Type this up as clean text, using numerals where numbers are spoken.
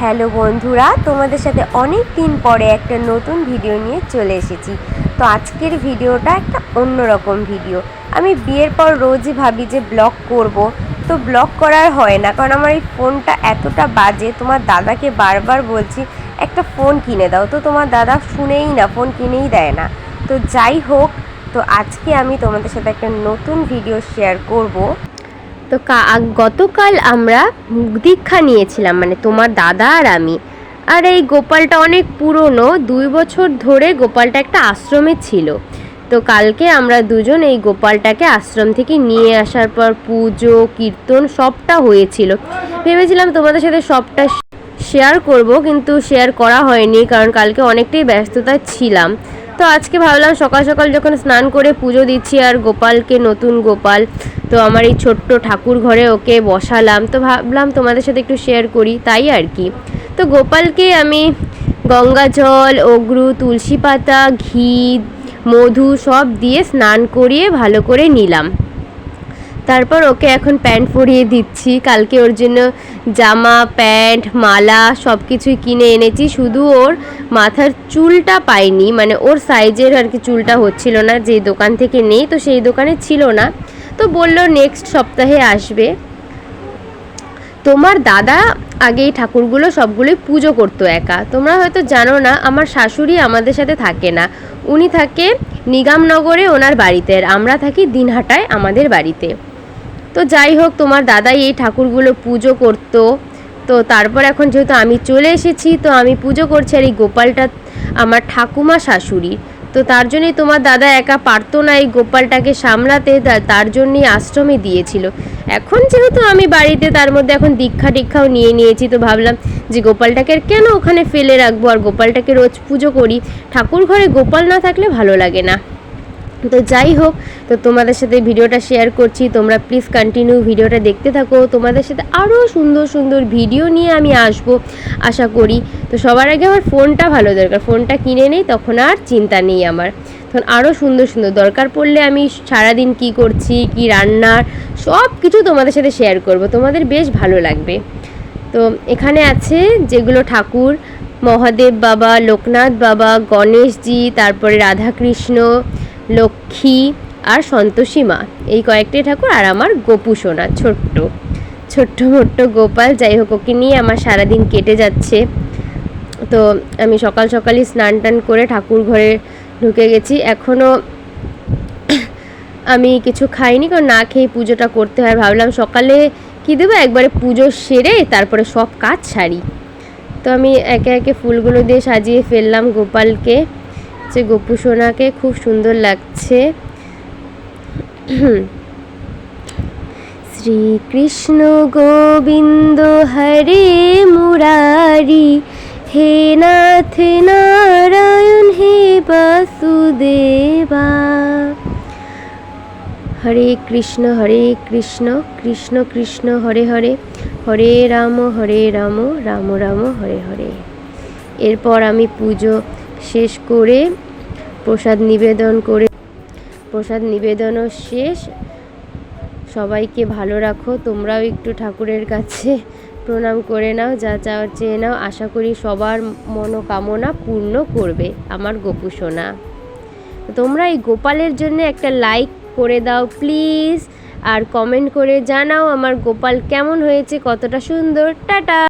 Hello বন্ধুরা, তোমাদের সাথে অনেক দিন পরে একটা নতুন ভিডিও নিয়ে চলে এসেছি। তো আজকের ভিডিওটা একটা অন্যরকম ভিডিও। আমি বিয়ের পর রোজই ভাবি যে ব্লগ করব, তো ব্লগ করার হয় না, কারণ আমার এই ফোনটা এতটা বাজে। তোমার দাদাকে বারবার বলছি একটা ফোন কিনে দাও, তো তোমার দাদা শুনেই না, ফোন কিনেই দেয় না। তো যাই হোক, তো আজকে আমি তোমাদের সাথে একটা নতুন ভিডিও শেয়ার করব। তো গতকাল আমরা দীক্ষা নিয়েছিলাম, মানে তোমার দাদা আর আমি। আর এই গোপালটা অনেক পুরনো, 2 বছর ধরে গোপালটা একটা আশ্রমে ছিল। তো কালকে আমরা দুজন এই গোপালটাকে আশ্রম থেকে নিয়ে আসার পর পুজো কীর্তন সবটা হয়েছিল। ভেবেছিলাম তোমাদের সাথে সবটা শেয়ার করব, কিন্তু শেয়ার করা হয়নি, কারণ কালকে অনেকটাই ব্যস্ততায় ছিলাম। তো আজকে ভাবলাম সকাল সকাল যখন স্নান করে পুজো দিচ্ছি আর গোপালকে, নতুন গোপাল, তো আমার এই ছোট্ট ঠাকুর ঘরে ওকে বসালাম, তো ভাবলাম তোমাদের সাথে একটু শেয়ার করি, তাই আর কি। তো গোপালকে আমি গঙ্গা জল, অগ্রু, তুলসী পাতা, ঘি, মধু সব দিয়ে স্নান করিয়ে ভালো করে নিলাম। তারপর ওকে এখন প্যান্ট পরিয়ে দিচ্ছি। কালকে ওর জন্য জামা, প্যান্ট, মালা সব কিছুই কিনে এনেছি, শুধু ওর মাথার চুলটা পাইনি, মানে ওর সাইজের আর কি চুলটা হচ্ছিল না, যে দোকান থেকে নেই, তো সেই দোকানে ছিল না, তো বললো নেক্সট সপ্তাহে আসবে। তোমার দাদা আগে এই ঠাকুরগুলো সবগুলোই পুজো করতো একা। তোমরা হয়তো জানো না, আমার শাশুড়ি আমাদের সাথে থাকে না, উনি থাকে নিগমনগরে ওনার বাড়িতে, আর আমরা থাকি দিনহাটায় আমাদের বাড়িতে। তো যাই হোক, তোমার দাদাই এই ঠাকুরগুলো পুজো করতো। তো তারপর এখন যেহেতু আমি চলে এসেছি, তো আমি পুজো করছি। আর এই গোপালটা আমার ঠাকুমা শাশুড়ি, তো তার জন্যই তোমার দাদা একা পারতো না এই গোপালটাকে সামলাতে, তার জন্যই আশ্রমে দিয়েছিল। এখন যেহেতু আমি বাড়িতে, তার মধ্যে এখন দীক্ষাও নিয়ে নিয়েছি, তো ভাবলাম যে গোপালটাকে কেন ওখানে ফেলে রাখবো, আর গোপালটাকে রোজ পুজো করি। ঠাকুর ঘরে গোপাল না থাকলে ভালো লাগে না। তো যাই হোক, তো তোমাদের সাথে ভিডিওটা শেয়ার করছি, তোমরা প্লিজ কন্টিনিউ ভিডিওটা দেখতে থাকো। তোমাদের সাথে আরও সুন্দর সুন্দর ভিডিও নিয়ে আমি আসবো আশা করি। তো সবার আগে আমার ফোনটা ভালো দরকার, ফোনটা কিনে নেই, তখন আর চিন্তা নেই আমার, তখন আরও সুন্দর সুন্দর দরকার পড়লে আমি সারাদিন কি করছি, কি রান্নার সব কিছু তোমাদের সাথে শেয়ার করব, তোমাদের বেশ ভালো লাগবে। তো এখানে আছে যেগুলো ঠাকুর, মহাদেব বাবা, লোকনাথ বাবা, গণেশজি, তারপরে রাধাকৃষ্ণ, লক্ষ্মী আর সন্তোষী মা, এই কয়েকটি ঠাকুর। আর আমার গোপু সোনা, ছোট্ট মোট্ট গোপাল। যাই হোক, ওকে নিয়ে আমার সারাদিন কেটে যাচ্ছে। তো আমি সকাল সকালই স্নান টান করে ঠাকুর ঘরে ঢুকে গেছি। এখনও আমি কিছু খাইনি, কারণ না খেয়ে পুজোটা করতে হয়। ভাবলাম সকালে কি দেবো, একবারে পুজো সেরে তারপরে সব কাজ সারি। তো আমি একে একে ফুলগুলো দিয়ে সাজিয়ে ফেললাম গোপালকে, যে গোপু সোনাকে খুব সুন্দর লাগছে। শ্রীকৃষ্ণ গোবিন্দ হরে মুরারি, হে নাথ নারায়ণ হে বাসুদেবা। হরে কৃষ্ণ কৃষ্ণ কৃষ্ণ হরে হরে, হরে রাম রাম রাম হরে হরে। এরপর আমি পুজো শেষ করে প্রসাদ নিবেদনও শেষ। সবাইকে ভালো রাখো, তোমরাও একটু ঠাকুরের কাছে প্রণাম করে নাও, যা চাওয়ার চেয়ে নাও। আশা করি সবার মনোকামনা পূর্ণ করবে আমার গোপু সোনা। তোমরা এই গোপালের জন্য একটা লাইক করে দাও প্লিজ, আর কমেন্ট করে জানাও আমার গোপাল কেমন হয়েছে, কতটা সুন্দর। টাটা।